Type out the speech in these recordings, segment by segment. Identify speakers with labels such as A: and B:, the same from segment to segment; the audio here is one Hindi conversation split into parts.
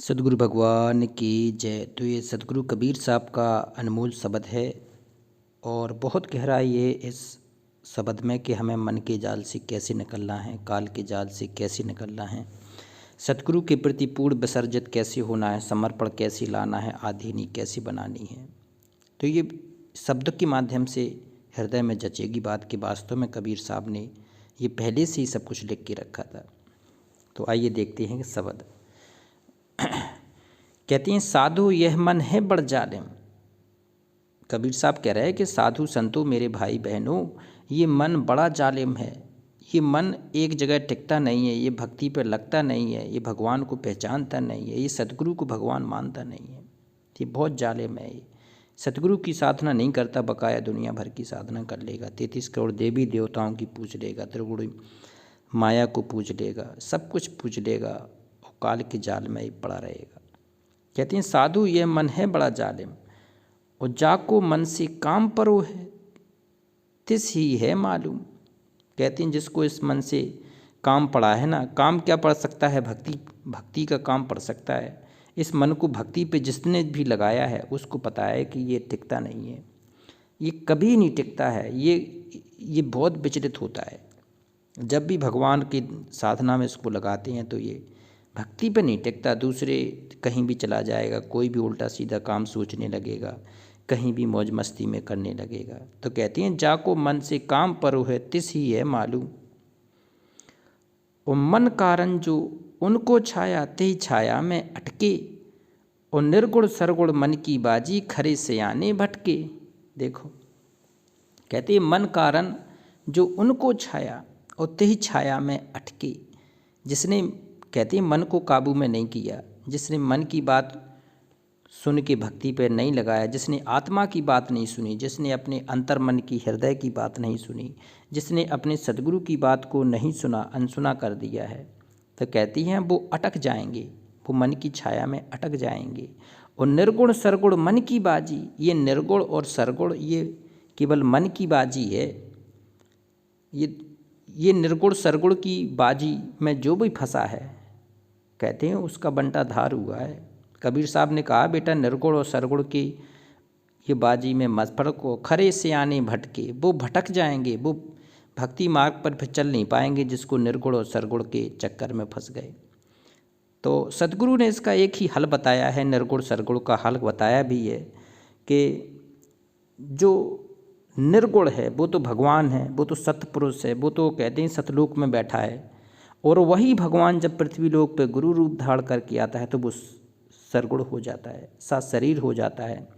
A: सदगुरु भगवान की जय। तो ये सदगुरु कबीर साहब का अनमोल शब्द है और बहुत गहराई है इस शब्द में कि हमें मन के जाल से कैसे निकलना है, काल के जाल से कैसे निकलना है, सतगुरु के प्रति पूर्ण विसर्जित कैसे होना है, समर्पण कैसे लाना है, आधीनी कैसे बनानी है। तो ये शब्द के माध्यम से हृदय में जचेगी बात कि वास्तव में कबीर साहब ने ये पहले से ही सब कुछ लिख के रखा था। तो आइए देखते हैं कि शब्द कहते हैं, साधु यह मन है बड़ जालिम। कबीर साहब कह रहे हैं कि साधु संतों, मेरे भाई बहनों, ये मन बड़ा जालिम है। ये मन एक जगह टिकता नहीं है, ये भक्ति पर लगता नहीं है, ये भगवान को पहचानता नहीं है, ये सतगुरु को भगवान मानता नहीं है। ये बहुत जालिम है। ये सतगुरु की साधना नहीं करता, बकाया दुनिया भर की साधना कर लेगा, 33 करोड़ देवी देवताओं की पूज लेगा, त्रिगुणी माया को पूज लेगा, सब कुछ पूज लेगा और काल के जाल में ही पड़ा रहेगा। कहते हैं, साधु यह मन है बड़ा जालिम और जाको मन से काम परो है तिस ही है मालूम। कहते हैं, जिसको इस मन से काम पड़ा है ना, काम क्या पड़ सकता है? भक्ति का काम पड़ सकता है। इस मन को भक्ति पे जिसने भी लगाया है उसको पता है कि ये टिकता नहीं है, ये कभी नहीं टिकता है, ये बहुत विचलित होता है। जब भी भगवान की साधना में इसको लगाते हैं तो ये भक्ति पे नहीं टिकता, दूसरे कहीं भी चला जाएगा, कोई भी उल्टा सीधा काम सोचने लगेगा, कहीं भी मौज मस्ती में करने लगेगा। तो कहते हैं, जाको मन से काम परो है तिस ही है मालूम। और मन कारण जो उनको छाया ते छाया में अटके, और निर्गुण सरगुण मन की बाजी खरे सयाने भटके। देखो, कहते हैं, मन कारण जो उनको छाया और ते छाया में अटके। जिसने, कहते हैं, मन को काबू में नहीं किया, जिसने मन की बात सुन के भक्ति पर नहीं लगाया, जिसने आत्मा की बात नहीं सुनी, जिसने अपने अंतर मन की हृदय की बात नहीं सुनी, जिसने अपने सदगुरु की बात को नहीं सुना, अनसुना कर दिया है, तो कहती हैं वो अटक जाएंगे, वो मन की छाया में अटक जाएंगे। और निर्गुण सरगुण मन की बाजी, ये निर्गुण और सरगुण ये केवल मन की बाजी है। ये निर्गुण सरगुण की बाजी में जो भी फंसा है, कहते हैं उसका बंटा धार हुआ है। कबीर साहब ने कहा, बेटा निर्गुण और सरगुण की ये बाजी में मत पड़ो, खरे सयाने भटके। वो भटक जाएंगे, वो भक्ति मार्ग पर फिर चल नहीं पाएंगे जिसको निर्गुण और सरगुण के चक्कर में फंस गए। तो सतगुरु ने इसका एक ही हल बताया है, निर्गुण सरगुण का हल बताया भी है कि जो निर्गुण है वो तो भगवान है, वो तो सतपुरुष है, वो तो कहते हैं सतलोक में बैठा है। और वही भगवान जब पृथ्वी लोक पे गुरु रूप धारण करके आता है तो वो सरगुण हो जाता है, सा शरीर हो जाता है।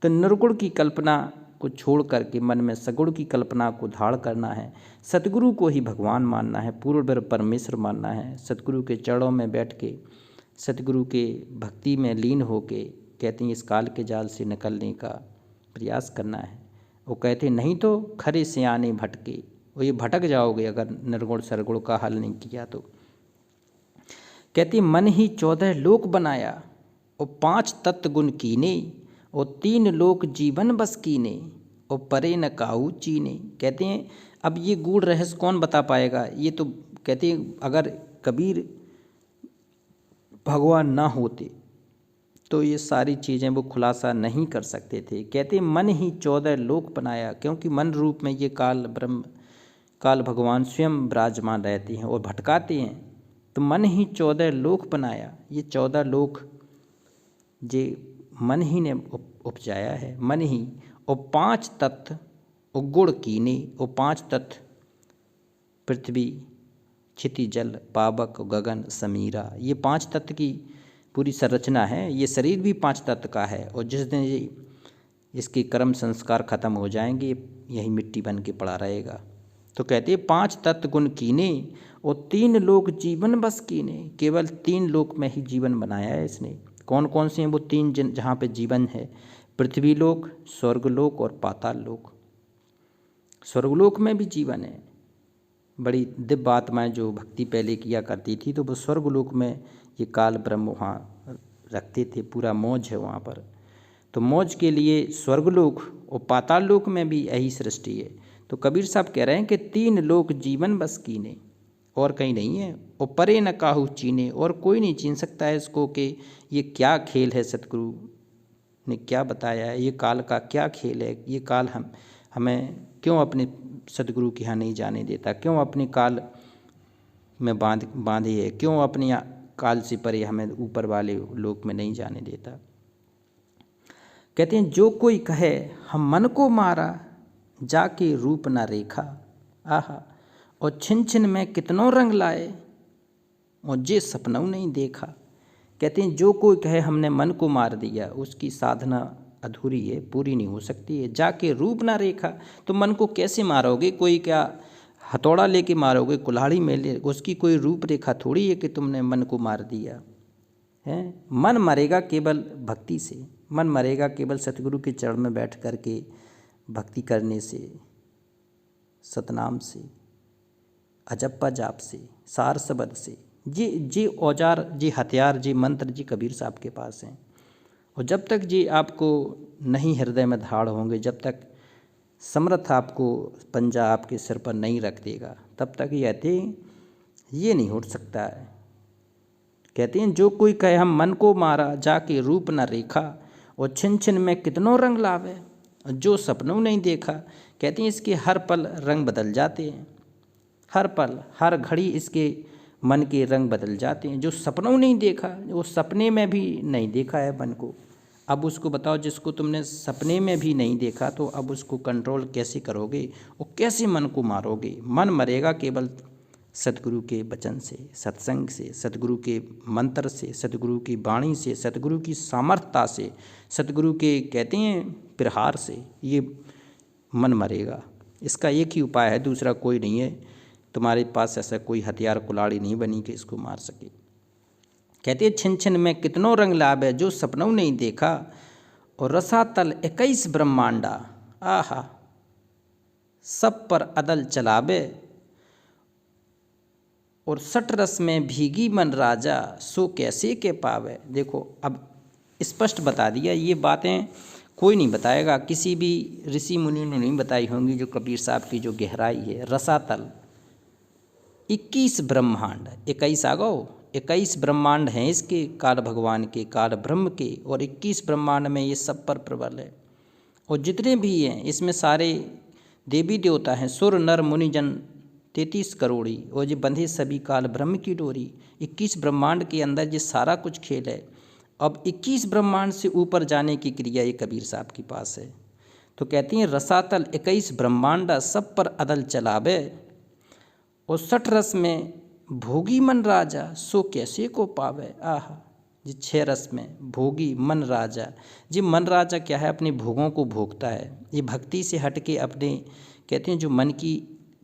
A: तो निर्गुण की कल्पना को छोड़ करके मन में सगुण की कल्पना को धारण करना है, सतगुरु को ही भगवान मानना है, पूर्ण परमेश्वर मानना है। सतगुरु के चरणों में बैठ के, सतगुरु के भक्ति में लीन होके, कहते हैं, इस काल के जाल से निकलने का प्रयास करना है। वो कहते हैं, नहीं तो खरे सयाने भटके, और ये भटक जाओगे अगर निर्गुण सरगुण का हल नहीं किया तो। कहते, मन ही 14 लोक बनाया और 5 तत्व गुण कीने, और 3 लोक जीवन बस कीने, और परे न काहू चीने। कहते हैं, अब ये गूढ़ रहस्य कौन बता पाएगा? ये तो कहते हैं, अगर कबीर भगवान ना होते तो ये सारी चीज़ें वो खुलासा नहीं कर सकते थे। कहते हैं, मन ही 14 लोक बनाया, क्योंकि मन रूप में ये काल भगवान स्वयं विराजमान रहते हैं और भटकाते हैं। तो मन ही 14 लोक बनाया, ये 14 लोक जे मन ही ने उपजाया है, मन ही। और 5 तत्व उगुण कीने, और 5 तत्व पृथ्वी क्षिति जल पावक गगन समीरा, ये 5 तत्व की पूरी संरचना है। ये शरीर भी 5 तत्व का है, और जिस दिन इसके कर्म संस्कार खत्म हो जाएंगे यही मिट्टी बन के पड़ा रहेगा। तो कहते हैं, 5 तत्व गुण कीने और 3 लोक जीवन बस कीने। केवल 3 लोक में ही जीवन बनाया है इसने। कौन कौन से हैं वो 3 जहाँ पे जीवन है? पृथ्वी लोक, स्वर्गलोक और पाताल लोक। स्वर्गलोक में भी जीवन है। बड़ी दिव्य आत्माएँ जो भक्ति पहले किया करती थी तो वो स्वर्गलोक में ये काल ब्रह्म वहाँ रखते थे, पूरा मौज है वहाँ पर। तो मौज के लिए स्वर्गलोक और पाताल लोक में भी यही सृष्टि है। तो कबीर साहब कह रहे हैं कि 3 लोक जीवन बस कीने। और कहीं नहीं है। और परे न काहू चीने, और कोई नहीं चीन सकता है इसको कि ये क्या खेल है, सतगुरु ने क्या बताया है, ये काल का क्या खेल है, ये काल हमें क्यों अपने सतगुरु के यहाँ नहीं जाने देता, क्यों अपने काल में बांधे है, क्यों अपने काल से परे हमें ऊपर वाले लोक में नहीं जाने देता। कहते हैं जो कोई कहे हम मन को मारा, जाके रूप ना रेखा, आहा, और छिन छिन में कितनों रंग लाए, और जे सपनों नहीं देखा। कहते हैं जो कोई कहे हमने मन को मार दिया, उसकी साधना अधूरी है, पूरी नहीं हो सकती है। जाके रूप ना रेखा, तो मन को कैसे मारोगे, कोई क्या हथौड़ा लेके मारोगे, कुल्हाड़ी में ले, उसकी कोई रूपरेखा थोड़ी है कि तुमने मन को मार दिया है। मन मरेगा केवल भक्ति से, मन मरेगा केवल सतगुरु के चरण में बैठ कर के भक्ति करने से, सतनाम से, अजप्पा जाप से, सार शब्द से। जी औजार, जी हथियार, जी मंत्र जी कबीर साहब के पास हैं। और जब तक जी आपको नहीं हृदय में धाड़ होंगे, जब तक समर्थ आपको पंजा आपके सिर पर नहीं रख देगा, तब तक ये नहीं हो सकता है। कहते हैं जो कोई कहे हम मन को मारा, जाके रूप न रेखा, और छिन छिन में कितनों रंग लावे, जो सपनों नहीं देखा। कहते हैं इसके हर पल रंग बदल जाते हैं, हर पल हर घड़ी इसके मन के रंग बदल जाते हैं। जो सपनों नहीं देखा, वो सपने में भी नहीं देखा है मन को, अब उसको बताओ, जिसको तुमने सपने में भी नहीं देखा, तो अब उसको कंट्रोल कैसे करोगे और कैसे मन को मारोगे। मन मरेगा केवल सतगुरु के वचन से, सत्संग से, सतगुरु के मंत्र से, सतगुरु की वाणी से, सतगुरु की सामर्थ्यता से, सतगुरु के कहते हैं प्रहार से, ये मन मरेगा। इसका एक ही उपाय है, दूसरा कोई नहीं है। तुम्हारे पास ऐसा कोई हथियार कुल्हाड़ी नहीं बनी कि इसको मार सके। कहते हैं छिन छिन में कितनों रंग लावे, जो सपनों नहीं देखा, और रसातल 21 ब्रह्मांडा, आहा, सब पर अदल चलावे, और 60 रस में भीगी मन राजा, सो कैसे के पावे। देखो अब स्पष्ट बता दिया, ये बातें कोई नहीं बताएगा, किसी भी ऋषि मुनि ने नहीं बताई होंगी जो कबीर साहब की जो गहराई है। रसातल 21 ब्रह्मांड, 21 आ गो, 21 ब्रह्मांड हैं इसके, काल भगवान के, काल ब्रह्म के, और 21 ब्रह्मांड में ये सब पर प्रबल है। और जितने भी हैं इसमें सारे देवी देवता हैं, सुर नर मुनि जन 33 करोड़ी, और ये बंधे सभी काल ब्रह्म की डोरी। 21 ब्रह्मांड के अंदर ये सारा कुछ खेल है। अब 21 ब्रह्मांड से ऊपर जाने की क्रिया ये कबीर साहब के पास है। तो कहती हैं रसातल 21 ब्रह्मांड, सब पर अदल चलावे, और 60 रस में भोगी मन राजा, सो कैसे को पावे। आहा, जी 6 रस में भोगी मन राजा, जी मन राजा क्या है, अपने भोगों को भोगता है। ये भक्ति से हट के अपने कहते हैं जो मन की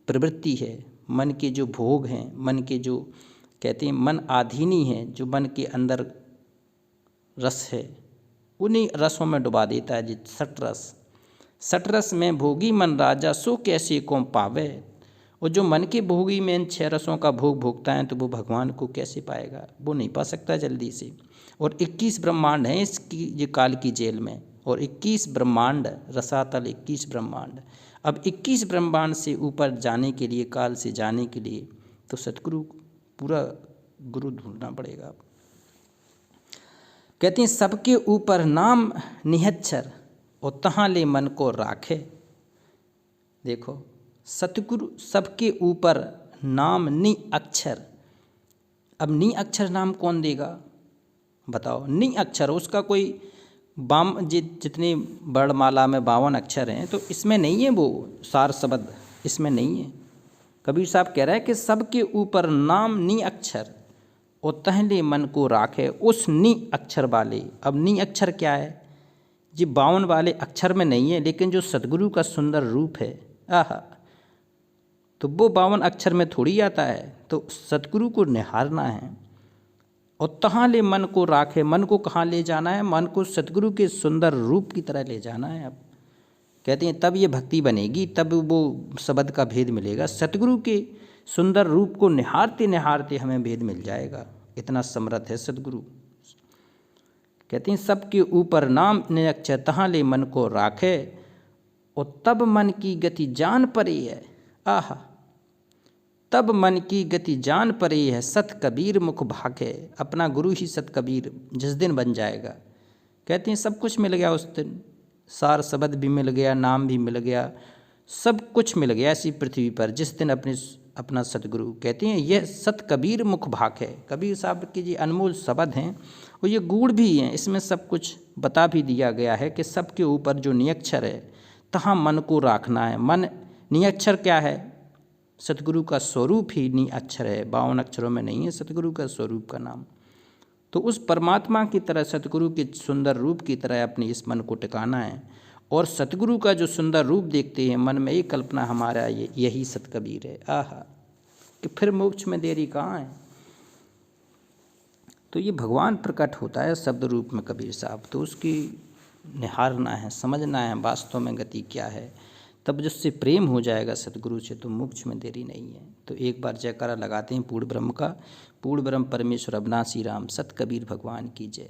A: प्रवृत्ति है, मन के जो भोग हैं, मन के जो कहते हैं मन आधीनी हैं, जो मन के अंदर रस है, उन्हीं रसों में डुबा देता है। जी 60 रस, 60 रस में भोगी मन राजा, सो कैसे को पावे। और जो मन के भोगी में इन 6 रसों का भोग भोगता है, तो वो भगवान को कैसे पाएगा, वो नहीं पा सकता जल्दी से। और 21 ब्रह्मांड हैं इसकी ये काल की जेल में, और 21 ब्रह्मांड, रसातल 21 ब्रह्मांड। अब 21 ब्रह्मांड से ऊपर जाने के लिए, काल से जाने के लिए, तो सतगुरु पूरा गुरु ढूंढना पड़ेगा। कहते हैं सबके ऊपर नाम निहच्छर, और तहाँ ले मन को राखे। देखो सतगुरु सबके ऊपर नाम नि अक्षर। अब नि अक्षर नाम कौन देगा बताओ। नि अक्षर उसका कोई जितने वर्णमाला में 52 अक्षर हैं, तो इसमें नहीं है वो सार शब्द, इसमें नहीं है। कबीर साहब कह रहा है कि सबके ऊपर नाम नि अक्षर, और तहले मन को राखे उस नि अक्षर वाले। अब नि अक्षर क्या है जी, 52 वाले अक्षर में नहीं है, लेकिन जो सतगुरु का सुंदर रूप है, आहा, तो वो 52 अक्षर में थोड़ी आता है। तो सतगुरु को निहारना है, और तहाँ ले मन को राखे। मन को कहाँ ले जाना है, मन को सतगुरु के सुंदर रूप की तरह ले जाना है। अब कहते हैं तब ये भक्ति बनेगी, तब वो शब्द का भेद मिलेगा। सतगुरु के सुंदर रूप को निहारते निहारते हमें भेद मिल जाएगा, इतना समर्थ है सतगुरु। कहते हैं सबके ऊपर नाम निरक्षर, तहाँ ले मन को राखे, और तब मन की गति जान पड़े है। आहा, तब मन की गति जान परे है, सत कबीर मुख भाके। अपना गुरु ही सत कबीर जिस दिन बन जाएगा, कहते हैं सब कुछ मिल गया उस दिन, सार शब्द भी मिल गया, नाम भी मिल गया, सब कुछ मिल गया ऐसी पृथ्वी पर जिस दिन अपना सतगुरु, कहते हैं यह सत कबीर मुख भाक है। कबीर साहब के जी अनमोल शब्द हैं और ये गूढ़ भी हैं, इसमें सब कुछ बता भी दिया गया है कि सबके ऊपर जो नियक्षर है तहाँ मन को राखना है। मन नियक्षर क्या है? सतगुरु का स्वरूप ही निअक्षर है, 52 अक्षरों में नहीं है सतगुरु का स्वरूप का नाम। तो उस परमात्मा की तरह, सतगुरु के सुंदर रूप की तरह अपने इस मन को टिकाना है और सतगुरु का जो सुंदर रूप देखते हैं मन में एक कल्पना हमारा यही सतकबीर है। आहा, कि फिर मोक्ष में देरी कहाँ है। तो ये भगवान प्रकट होता है शब्द रूप में कबीर साहब, तो उसकी निहारना है, समझना है वास्तव में गति क्या है, तब जिससे प्रेम हो जाएगा सतगुरु से तो मोक्ष में देरी नहीं है। तो एक बार जयकारा लगाते हैं पूर्ण ब्रह्म का। पूर्ण ब्रह्म परमेश्वर अविनाशी राम, सत कबीर भगवान की जय।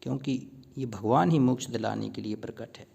A: क्योंकि ये भगवान ही मोक्ष दिलाने के लिए प्रकट है।